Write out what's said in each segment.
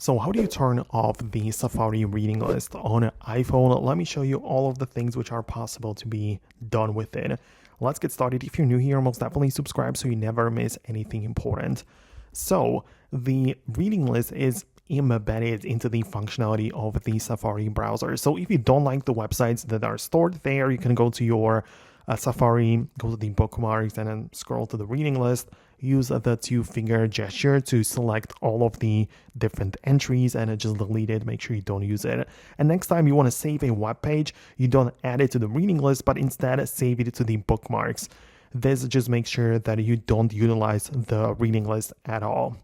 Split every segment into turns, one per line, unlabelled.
So how do you turn off the Safari reading list on an iPhone? Let me show you all of the things which are possible to be done with it. Let's get started. If you're new here, most definitely subscribe so you never miss anything important. So the reading list is embedded into the functionality of the Safari browser. So if you don't like the websites that are stored there, you can go to your Safari, go to the bookmarks, and then scroll to the reading list. Use the two-finger gesture to select all of the different entries and just delete it. Make sure you don't use it. And next time you want to save a web page, you don't add it to the reading list, but instead save it to the bookmarks. This just makes sure that you don't utilize the reading list at all.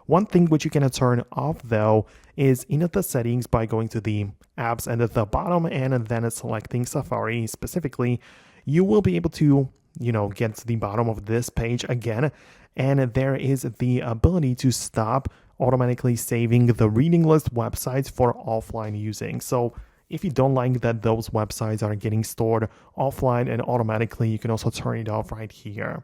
One thing which you can turn off though is in the settings by going to the apps and at the bottom and then selecting Safari specifically. You will be able to get to the bottom of this page again, and there is the ability to stop automatically saving the reading list websites for offline using. So if you don't like that those websites are getting stored offline and automatically, you can also turn it off right here.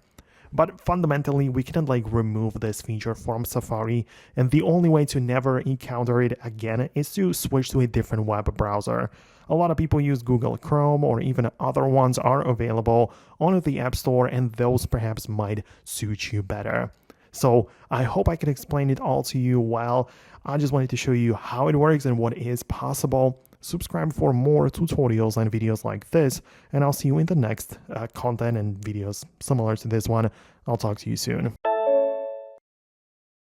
But fundamentally, we cannot remove this feature from Safari, and the only way to never encounter it again is to switch to a different web browser. A lot of people use Google Chrome, or even other ones are available on the App Store, and those perhaps might suit you better. So I hope I can explain it all to you well. I just wanted to show you how it works and what is possible. Subscribe for more tutorials and videos like this, and I'll see you in the next content and videos similar to this one. I'll talk to you soon.